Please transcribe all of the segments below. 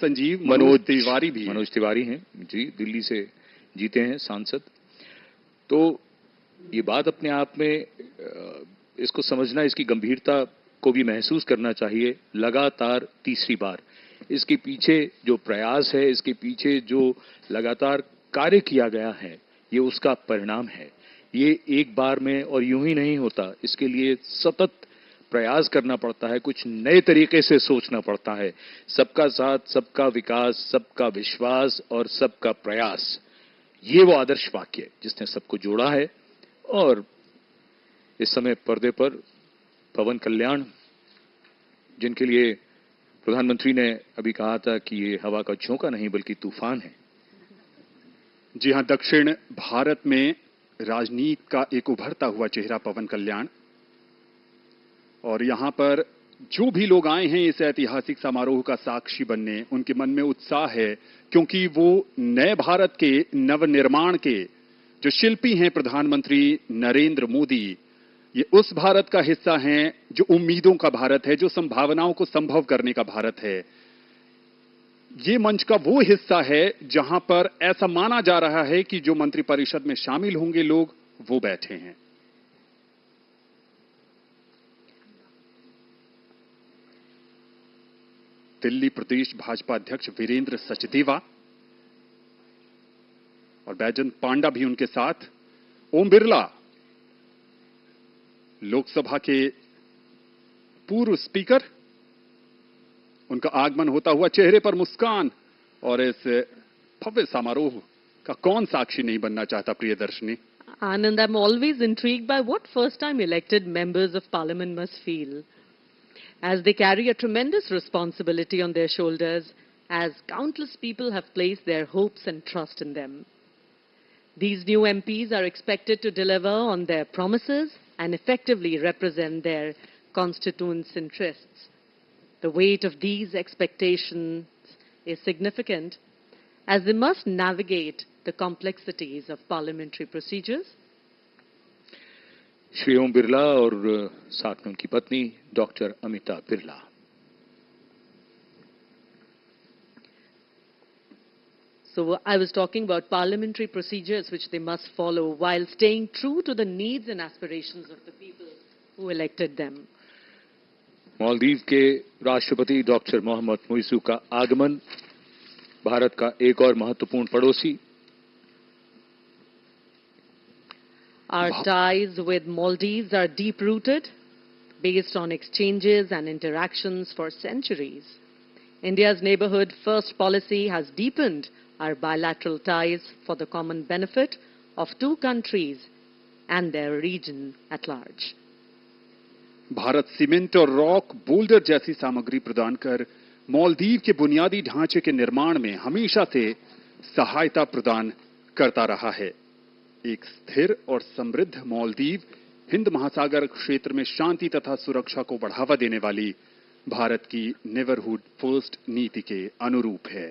संजीव मनोज तिवारी भी मनोज तिवारी हैं जी, दिल्ली से जीते हैं सांसद। तो ये बात अपने आप में इसको समझना, इसकी गंभीरता को भी महसूस करना चाहिए। लगातार तीसरी बार इसके पीछे जो प्रयास है, इसके पीछे जो लगातार कार्य किया गया है, ये उसका परिणाम है। ये एक बार में और यूं ही नहीं होता, इसके लिए सतत प्रयास करना पड़ता है, कुछ नए तरीके से सोचना पड़ता है। सबका साथ, सबका विकास, सबका विश्वास और सबका प्रयास, ये वो आदर्श वाक्य है जिसने सबको जोड़ा है। और इस समय पर्दे पर पवन कल्याण, जिनके लिए प्रधानमंत्री ने अभी कहा था कि ये हवा का झोंका नहीं बल्कि तूफान है। जी हां, दक्षिण भारत में राजनीति का एक उभरता हुआ चेहरा पवन कल्याण। और यहां पर जो भी लोग आए हैं इस ऐतिहासिक समारोह का साक्षी बनने, उनके मन में उत्साह है, क्योंकि वो नए भारत के नवनिर्माण के जो शिल्पी हैं प्रधानमंत्री नरेंद्र मोदी, ये उस भारत का हिस्सा हैं जो उम्मीदों का भारत है, जो संभावनाओं को संभव करने का भारत है। ये मंच का वो हिस्सा है जहां पर ऐसा माना जा रहा है कि जो मंत्रिपरिषद में शामिल होंगे लोग, वो बैठे हैं। दिल्ली प्रदेश भाजपा अध्यक्ष वीरेंद्र सचदेवा और बैजंत पांडा भी उनके साथ। ओम बिरला, लोकसभा के पूर्व स्पीकर, उनका आगमन होता हुआ, चेहरे पर मुस्कान। और इस भव्य समारोह का कौन साक्षी नहीं बनना चाहता, Priyadarshini? Anand, I'm always intrigued by what first-time elected members of parliament must feel, as they carry a tremendous responsibility on their shoulders, as countless people have placed their hopes and trust in them. These new MPs are expected to deliver on their promises and effectively represent their constituents' interests. The weight of these expectations is significant, as they must navigate the complexities of parliamentary procedures. Shri Om Birla और साथ में उनकी पत्नी doctor Amita Birla. So I was talking about parliamentary procedures which they must follow while staying true to the needs and aspirations of the people who elected them. Maldives के राष्ट्रपति doctor Mohammad Muizzu का आगमन, भारत का एक और महत्वपूर्ण पड़ोसी। Our ties with Maldives are deep-rooted, based on exchanges and interactions for centuries. India's neighborhood first policy has deepened our bilateral ties for the common benefit of two countries and their region at large. Bharat cement और rock boulder जैसी सामग्री प्रदान कर मालदीव के बुनियादी ढांचे के निर्माण में हमेशा से सहायता प्रदान करता रहा है। एक स्थिर और समृद्ध मालदीव हिंद महासागर क्षेत्र में शांति तथा सुरक्षा को बढ़ावा देने वाली भारत की नेबरहुड फर्स्ट नीति के अनुरूप है।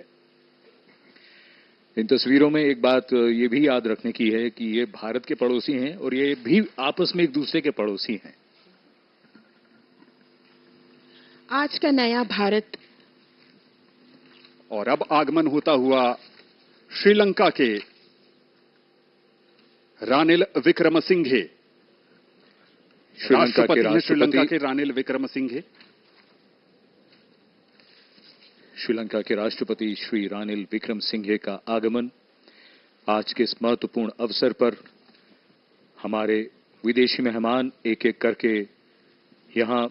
इन तस्वीरों में एक बात ये भी याद रखने की है कि ये भारत के पड़ोसी हैं और ये भी आपस में एक दूसरे के पड़ोसी हैं। आज का नया भारत। और अब आगमन होता हुआ श्रीलंका के रानिल विक्रमसिंघे। श्रीलंका के रानिल विक्रमसिंघे। श्रीलंका के राष्ट्रपति श्री रानिल विक्रमसिंघे का आगमन आज के इस महत्वपूर्ण अवसर पर हमारे विदेशी मेहमान एक एक करके यहां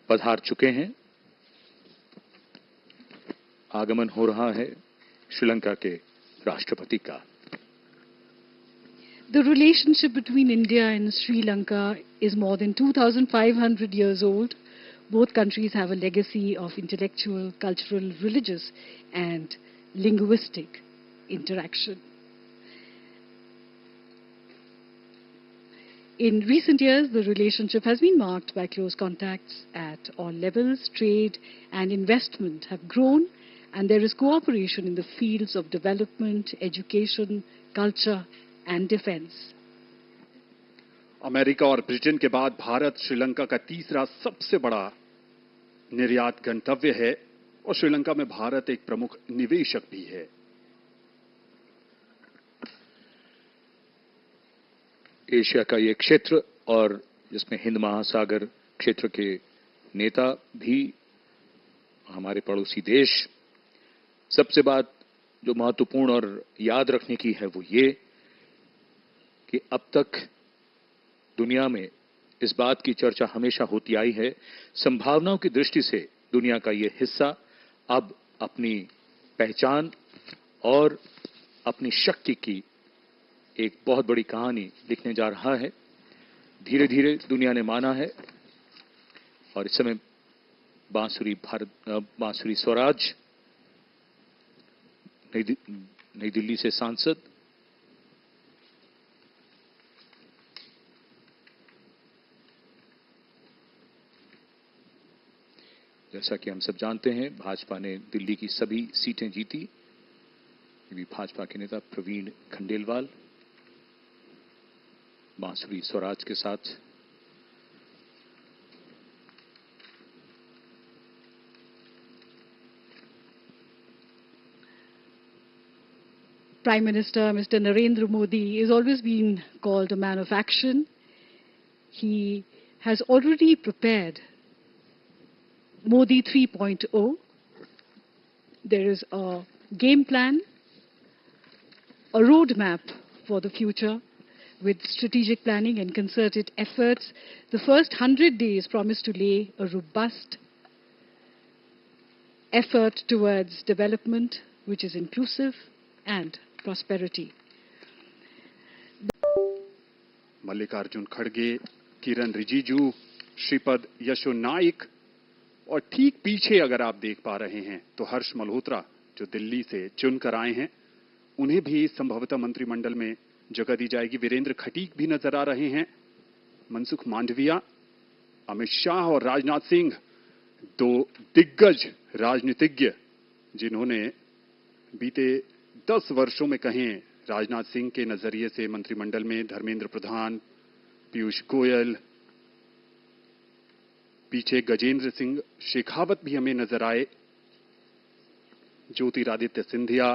पधार चुके हैं। आगमन हो रहा है श्रीलंका के राष्ट्रपति का। The relationship between India and Sri Lanka is more than 2,500 years old. Both countries have a legacy of intellectual, cultural, religious, and linguistic interaction. In recent years, the relationship has been marked by close contacts at all levels. Trade and investment have grown, and there is cooperation in the fields of development, education, culture, and defense. America और Britain के बाद भारत श्रीलंका का तीसरा सबसे बड़ा निर्यात गंतव्य है। और श्रीलंका में भारत एक प्रमुख निवेशक भी है। एशिया का ये क्षेत्र और जिसमें हिंद महासागर क्षेत्र के नेता भी हमारे पड़ोसी देश। सबसे बात जो महत्वपूर्ण और याद रखने की है वो ये कि अब तक दुनिया में इस बात की चर्चा हमेशा होती आई है, संभावनाओं की दृष्टि से दुनिया का ये हिस्सा अब अपनी पहचान और अपनी शक्ति की एक बहुत बड़ी कहानी लिखने जा रहा है। धीरे धीरे दुनिया ने माना है और इस समय बांसुरी स्वराज नई दिल्ली से सांसद जैसा कि हम सब जानते हैं, भाजपा ने दिल्ली की सभी सीटें जीती। ये भी भाजपा के नेता प्रवीण खंडेलवाल बांसुरी स्वराज के साथ Prime Minister Mr. Narendra Modi has always been called a man of action. He has already prepared Modi 3.0. There is a game plan, a roadmap for the future with strategic planning and concerted efforts. The first 100 days promise to lay a robust effort towards development which is inclusive and prosperity. Mallikarjun खड़गे, किरण रिजिजू, श्रीपद यशो नाइक और ठीक पीछे अगर आप देख पा रहे हैं तो हर्ष मल्होत्रा जो दिल्ली से चुनकर आए हैं, उन्हें भी संभवतः मंत्रिमंडल में जगह दी जाएगी। वीरेंद्र खटीक भी नजर आ रहे हैं। मनसुख मांडविया, अमित शाह और राजनाथ सिंह, दो दिग्गज राजनीतिज्ञ जिन्होंने बीते 10 वर्षों में कहें राजनाथ सिंह के नजरिए से मंत्रिमंडल में धर्मेंद्र प्रधान, पीयूष गोयल, पीछे गजेंद्र सिंह शेखावत भी हमें नजर आए, ज्योतिरादित्य सिंधिया।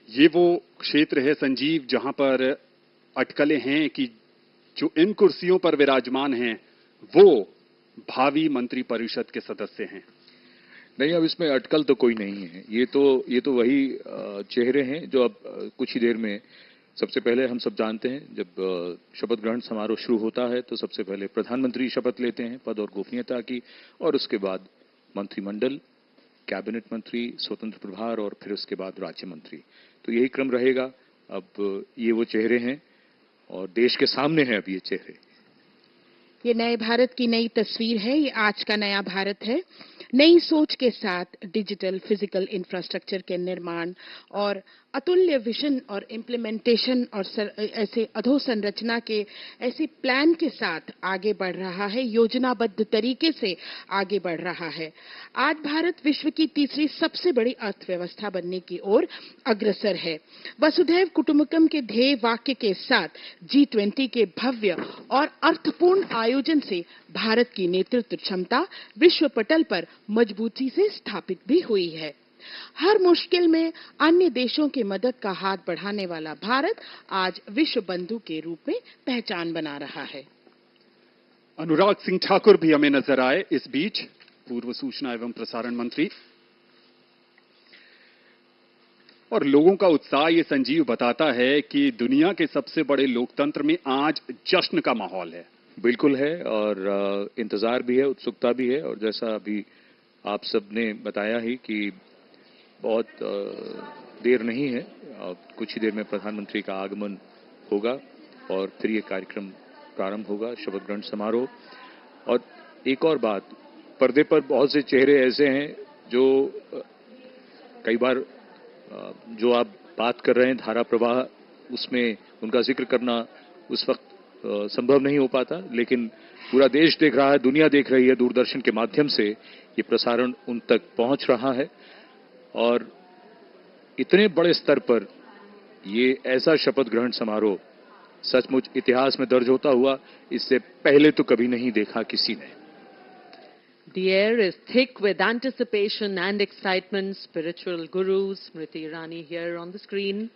ये वो क्षेत्र है संजीव जहां पर अटकलें हैं कि जो इन कुर्सियों पर विराजमान हैं वो भावी मंत्रिपरिषद के सदस्य हैं। नहीं, अब इसमें अटकल तो कोई नहीं है। ये तो वही चेहरे हैं जो अब कुछ ही देर में, सबसे पहले हम सब जानते हैं जब शपथ ग्रहण समारोह शुरू होता है तो सबसे पहले प्रधानमंत्री शपथ लेते हैं पद और गोपनीयता की, और उसके बाद मंत्रिमंडल, कैबिनेट मंत्री, स्वतंत्र प्रभार और फिर उसके बाद राज्य मंत्री। तो यही क्रम रहेगा। अब ये वो चेहरे हैं और देश के सामने हैं अब ये चेहरे। ये नए भारत की नई तस्वीर है। ये आज का नया भारत है। नई सोच के साथ डिजिटल फिजिकल इंफ्रास्ट्रक्चर के निर्माण और अतुल्य विजन और इम्प्लीमेंटेशन और ऐसे अधोसंरचना के ऐसे प्लान के साथ आगे बढ़ रहा है, योजनाबद्ध तरीके से आगे बढ़ रहा है। आज भारत विश्व की तीसरी सबसे बड़ी अर्थव्यवस्था बनने की ओर अग्रसर है। वसुधैव कुटुंबकम के ध्येय वाक्य के साथ G20 के भव्य और अर्थपूर्ण आयोजन से भारत की नेतृत्व क्षमता विश्व पटल पर मजबूती से स्थापित भी हुई है। हर मुश्किल में अन्य देशों की मदद का हाथ बढ़ाने वाला भारत आज विश्व बंधु के रूप में पहचान बना रहा है। अनुराग सिंह ठाकुर भी हमें नजर आए इस बीच, पूर्व सूचना एवं प्रसारण मंत्री। और लोगों का उत्साह ये संजीव बताता है कि दुनिया के सबसे बड़े लोकतंत्र में आज जश्न का माहौल है। बिल्कुल है, और इंतजार भी है, उत्सुकता भी है। और जैसा अभी आप सबने बताया ही कि बहुत देर नहीं है, कुछ ही देर में प्रधानमंत्री का आगमन होगा और फिर ये कार्यक्रम प्रारंभ होगा, शपथ ग्रहण समारोह। और एक और बात, पर्दे पर बहुत से चेहरे ऐसे हैं जो कई बार जो आप बात कर रहे हैं धारा प्रवाह, उसमें उनका जिक्र करना उस वक्त संभव नहीं हो पाता, लेकिन पूरा देश देख रहा है, दुनिया देख रही है। दूरदर्शन के माध्यम से ये प्रसारण उन तक पहुंच रहा है और इतने बड़े स्तर पर ये ऐसा शपथ ग्रहण समारोह सचमुच इतिहास में दर्ज होता हुआ इससे पहले तो कभी नहीं देखा किसी ने। The air is thick with anticipation and excitement. Spiritual gurus, Smriti Irani here on the screen.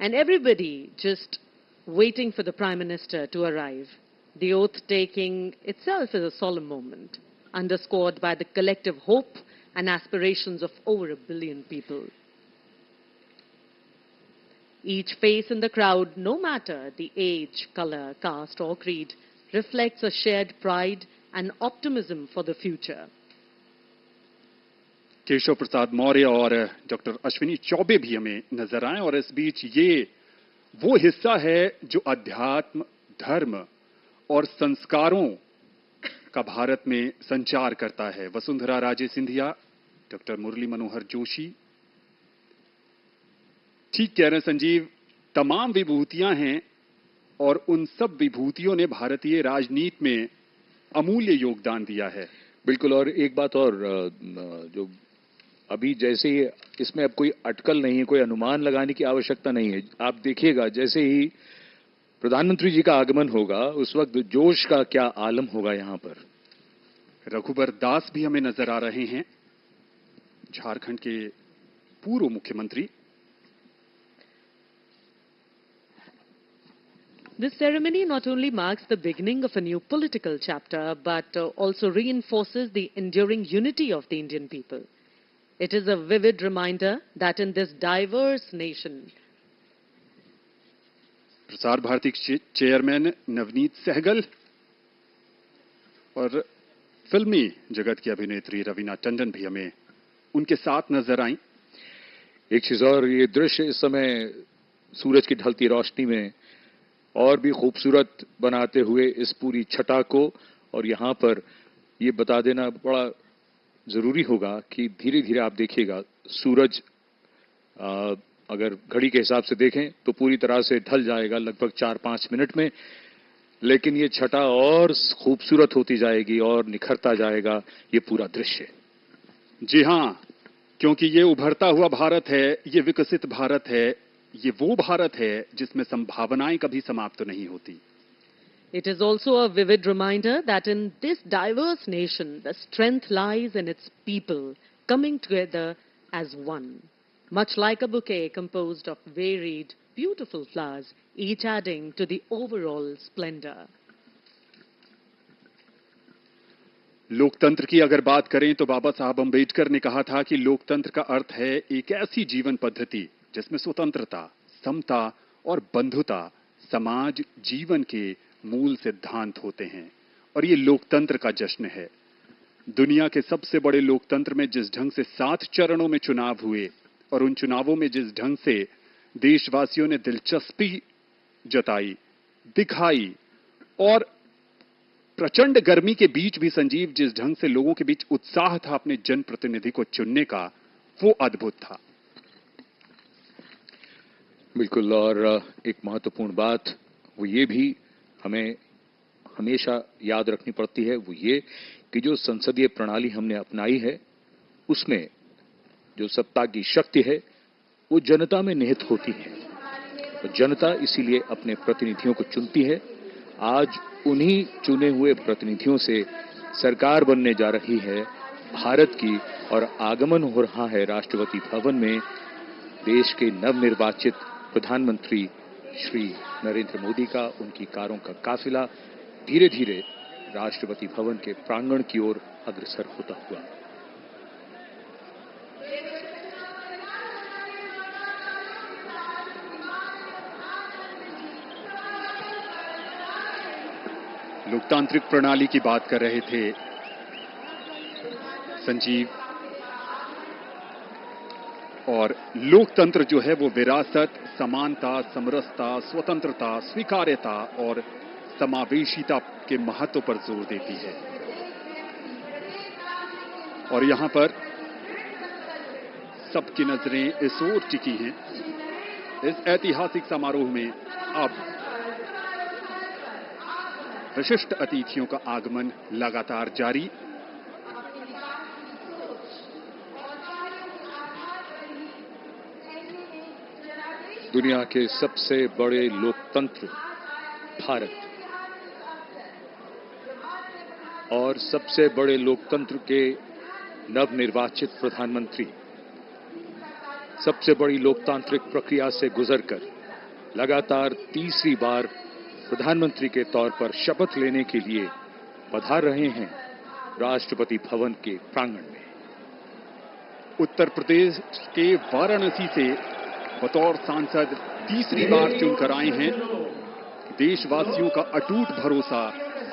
And everybody just waiting for the Prime Minister to arrive. The oath-taking itself is a solemn moment, underscored by the collective hope and aspirations of over 1 billion people. Each face in the crowd, no matter the age, color, caste or creed, reflects a shared pride and optimism for the future. Keshav Prasad Maurya और doctor Ashwini Choubey भी हमें नजर आए और इस बीच ये वो हिस्सा है जो अध्यात्म, धर्म और संस्कारों का भारत में संचार करता है। वसुंधरा राजे सिंधिया, डॉक्टर मुरली मनोहर जोशी, ठीक कह रहे हैं संजीव, तमाम विभूतियां हैं और उन सब विभूतियों ने भारतीय राजनीति में अमूल्य योगदान दिया है। बिल्कुल। और एक बात और, जो अभी जैसे ही इसमें अब कोई अटकल नहीं है, कोई अनुमान लगाने की आवश्यकता नहीं है। आप देखिएगा जैसे ही प्रधानमंत्री जी का आगमन होगा उस वक्त जोश का क्या आलम होगा यहां पर। रघुबर दास भी हमें नजर आ रहे हैं, झारखंड के पूर्व मुख्यमंत्री। This ceremony not only marks the beginning of a new political chapter, but also reinforces the enduring unity of the Indian people. It is a vivid reminder that in this diverse nation, Prasar Bharati chairman Navneet Sehgal और फिल्मी जगत की अभिनेत्री रवीना टंडन भी हमें उनके साथ नजर आई। एक चीज और, ये दृश्य इस समय सूरज की ढलती रोशनी में और भी खूबसूरत बनाते हुए इस पूरी छटा को, और यहां पर ये बता देना बड़ा जरूरी होगा कि धीरे धीरे आप देखिएगा सूरज अगर घड़ी के हिसाब से देखें तो पूरी तरह से ढल जाएगा लगभग 4-5 मिनट में, लेकिन ये छटा और खूबसूरत होती जाएगी और निखरता जाएगा ये पूरा दृश्य। जी हां, क्योंकि ये उभरता हुआ भारत है, ये विकसित भारत है, ये वो भारत है जिसमें संभावनाएं कभी समाप्त नहीं होती। it is also a vivid reminder that in this diverse nation, the strength lies in its people coming together as one, much like a bouquet composed of varied, beautiful flowers, each adding to the overall splendor. लोकतंत्र की अगर बात करें तो बाबा साहब अंबेडकर ने कहा था कि लोकतंत्र का अर्थ है एक ऐसी जीवन पद्धति जिसमें स्वतंत्रता, समता और बंधुता समाज जीवन के मूल सिद्धांत होते हैं, और ये लोकतंत्र का जश्न है। दुनिया के सबसे बड़े लोकतंत्र में जिस ढंग से 7 चरणों में चुनाव हुए और उन चुनावों में जिस ढंग से देशवासियों ने दिलचस्पी जताई, दिखाई और प्रचंड गर्मी के बीच भी संजीव जिस ढंग से लोगों के बीच उत्साह था अपने जनप्रतिनिधि को चुनने का, वो अद्भुत था। बिल्कुल। और एक महत्वपूर्ण बात वो ये भी हमें हमेशा याद रखनी पड़ती है, वो ये कि जो संसदीय प्रणाली हमने अपनाई है उसमें जो सत्ता की शक्ति है वो जनता में निहित होती है, तो जनता इसीलिए अपने प्रतिनिधियों को चुनती है। आज उन्हीं चुने हुए प्रतिनिधियों से सरकार बनने जा रही है भारत की, और आगमन हो रहा है राष्ट्रपति भवन में देश के नवनिर्वाचित प्रधानमंत्री श्री नरेंद्र मोदी का। उनकी कारों का काफिला धीरे धीरे राष्ट्रपति भवन के प्रांगण की ओर अग्रसर होता हुआ। लोकतांत्रिक प्रणाली की बात कर रहे थे संजीव, और लोकतंत्र जो है वो विरासत, समानता, समरसता, स्वतंत्रता, स्वीकार्यता और समावेशिता के महत्व पर जोर देती है। और यहां पर सबकी नजरें इस ओर टिकी हैं। इस ऐतिहासिक समारोह में अब विशिष्ट अतिथियों का आगमन लगातार जारी। दुनिया के सबसे बड़े लोकतंत्र भारत, और सबसे बड़े लोकतंत्र के नवनिर्वाचित प्रधानमंत्री सबसे बड़ी लोकतांत्रिक प्रक्रिया से गुजरकर लगातार तीसरी बार प्रधानमंत्री के तौर पर शपथ लेने के लिए पधार रहे हैं राष्ट्रपति भवन के प्रांगण में। उत्तर प्रदेश के वाराणसी से बतौर सांसद तीसरी बार चुनकर आए हैं। देशवासियों का अटूट भरोसा,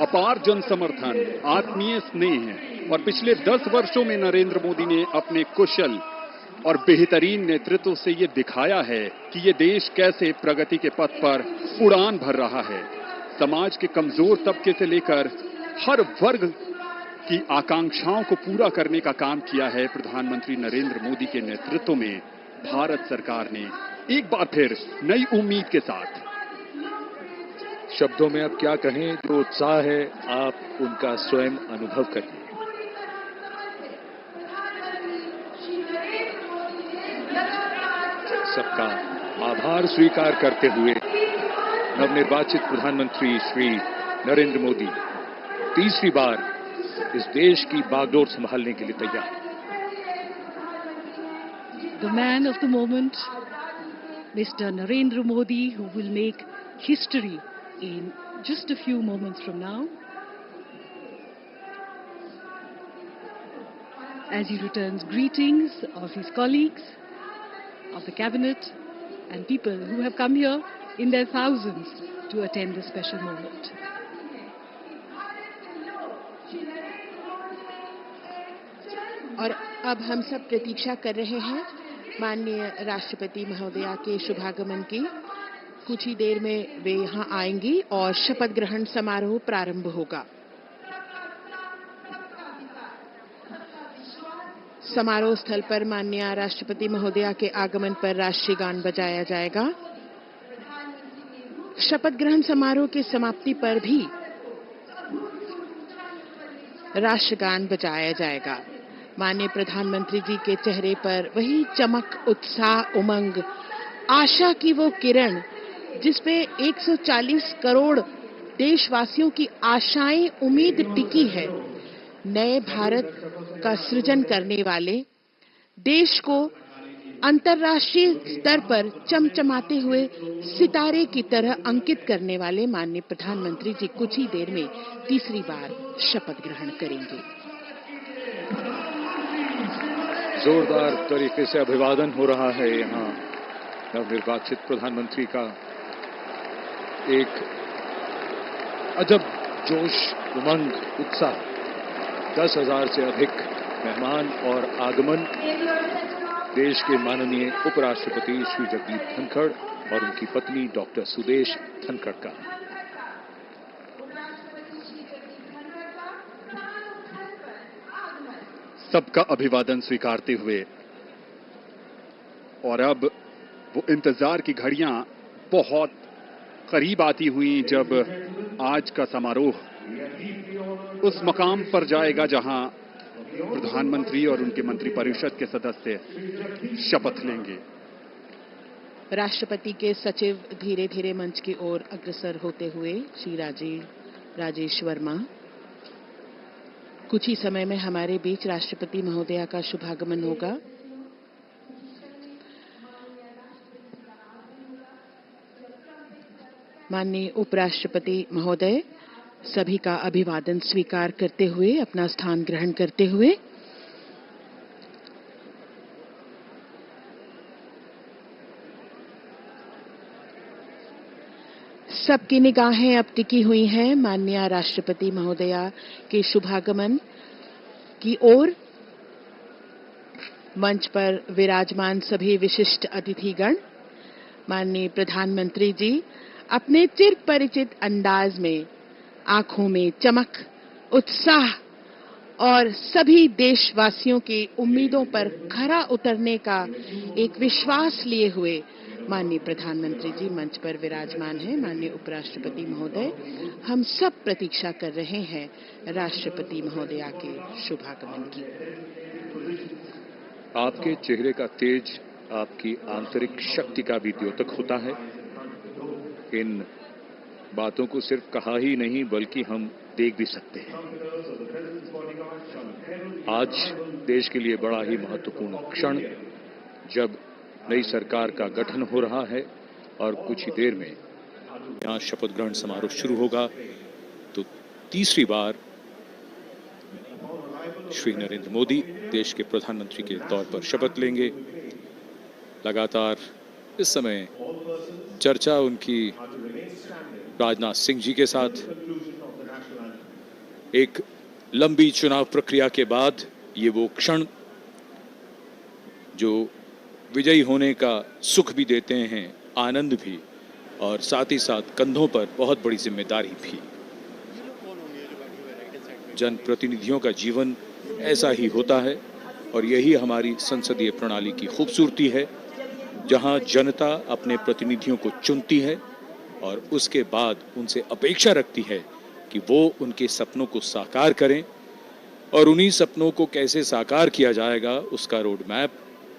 अपार जन समर्थन, आत्मीय स्नेह है और पिछले 10 वर्षों में नरेंद्र मोदी ने अपने कुशल और बेहतरीन नेतृत्व से ये दिखाया है कि ये देश कैसे प्रगति के पथ पर उड़ान भर रहा है। समाज के कमजोर तबके से लेकर हर वर्ग की आकांक्षाओं को पूरा करने का काम किया है प्रधानमंत्री नरेंद्र मोदी के नेतृत्व में भारत सरकार ने एक बार फिर नई उम्मीद के साथ। शब्दों में अब क्या कहें, जो उत्साह है आप उनका स्वयं अनुभव करिए। सबका आभार स्वीकार करते हुए नवनिर्वाचित प्रधानमंत्री श्री नरेंद्र मोदी तीसरी बार इस देश की बागडोर संभालने के लिए तैयार। The man of the moment, Mr. Narendra Modi, who will make history in just a few moments from now, as he returns greetings of his colleagues, of the cabinet and people who have come here in their thousands to attend this special moment. और अब हम सब प्रतीक्षा कर रहे हैं माननीय राष्ट्रपति महोदया के शुभागमन की। कुछ ही देर में वे यहां आएंगी और शपथ ग्रहण समारोह प्रारंभ होगा। समारोह स्थल पर माननीय राष्ट्रपति महोदया के आगमन पर राष्ट्रीय गान बजाया जाएगा। शपथ ग्रहण समारोह की समाप्ति पर भी राष्ट्रगान बजाया जाएगा। माननीय प्रधानमंत्री जी के चेहरे पर वही चमक, उत्साह, उमंग, आशा की वो किरण जिसपे 140 करोड़ देशवासियों की आशाएं, उम्मीद टिकी है। नए भारत का सृजन करने वाले, देश को अंतर्राष्ट्रीय स्तर पर चमचमाते हुए सितारे की तरह अंकित करने वाले माननीय प्रधानमंत्री जी कुछ ही देर में तीसरी बार शपथ ग्रहण करेंगे। जोरदार तरीके से अभिवादन हो रहा है यहाँ नवनिर्वाचित प्रधानमंत्री का। एक अजब जोश, उमंग, उत्साह, 10,000 से अधिक मेहमान और आगमन देश के माननीय उपराष्ट्रपति श्री जगदीप धनखड़ और उनकी पत्नी डॉक्टर सुदेश धनखड़ का। सबका अभिवादन स्वीकारते हुए और अब वो इंतजार की घड़ियां बहुत करीब आती हुई जब आज का समारोह उस मकाम पर जाएगा जहां प्रधानमंत्री और उनके मंत्रिपरिषद के सदस्य शपथ लेंगे। राष्ट्रपति के सचिव धीरे धीरे मंच की ओर अग्रसर होते हुए श्री राजेश वर्मा। कुछ ही समय में हमारे बीच राष्ट्रपति महोदया का शुभागमन होगा। माननीय उपराष्ट्रपति महोदय सभी का अभिवादन स्वीकार करते हुए अपना स्थान ग्रहण करते हुए सबकी निगाहें अब टिकी हुई हैं माननीय राष्ट्रपति महोदया के शुभागमन की ओर। मंच पर विराजमान सभी विशिष्ट अतिथिगण, माननीय प्रधानमंत्री जी अपने चिर परिचित अंदाज में आंखों में चमक, उत्साह और सभी देशवासियों की उम्मीदों पर खरा उतरने का एक विश्वास लिए हुए माननीय प्रधानमंत्री जी मंच पर विराजमान हैं। माननीय उपराष्ट्रपति महोदय, हम सब प्रतीक्षा कर रहे हैं राष्ट्रपति महोदया के शुभागमन की। आपके चेहरे का तेज आपकी आंतरिक शक्ति का भी द्योतक होता है। इन बातों को सिर्फ कहा ही नहीं बल्कि हम देख भी सकते हैं। आज देश के लिए बड़ा ही महत्वपूर्ण क्षण, जब नई सरकार का गठन हो रहा है और कुछ ही देर में यहाँ शपथ ग्रहण समारोह शुरू होगा, तो तीसरी बार श्री नरेंद्र मोदी देश के प्रधानमंत्री के तौर पर शपथ लेंगे। लगातार इस समय चर्चा उनकी राजनाथ सिंह जी के साथ, एक लंबी चुनाव प्रक्रिया के बाद ये वो क्षण जो विजयी होने का सुख भी देते हैं, आनंद भी, और साथ ही साथ कंधों पर बहुत बड़ी जिम्मेदारी भी। जनप्रतिनिधियों का जीवन ऐसा ही होता है और यही हमारी संसदीय प्रणाली की खूबसूरती है, जहां जनता अपने प्रतिनिधियों को चुनती है और उसके बाद उनसे अपेक्षा रखती है कि वो उनके सपनों को साकार करें, और उन्हीं सपनों को कैसे साकार किया जाएगा उसका रोड मैप,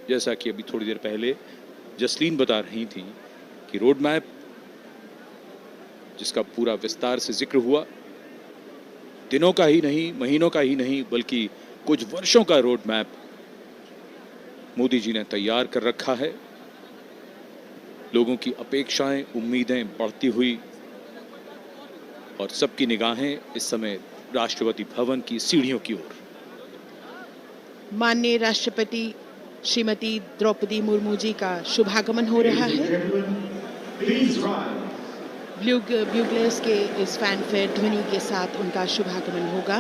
जैसा कि अभी थोड़ी देर पहले जसलीन बता रही थी कि रोड मैप जिसका पूरा विस्तार से जिक्र हुआ, दिनों का ही नहीं, महीनों का ही नहीं, बल्कि कुछ वर्षों का रोड मैप मोदी जी ने तैयार कर रखा है। लोगों की अपेक्षाएं, उम्मीदें बढ़ती हुई और सबकी निगाहें इस समय राष्ट्रपति भवन की सीढ़ियों की ओर। माननीय राष्ट्रपति श्रीमती द्रौपदी मुर्मू जी का शुभागमन हो रहा है। ब्यूगलर्स के इस फैनफेयर ध्वनि के साथ उनका शुभागमन होगा।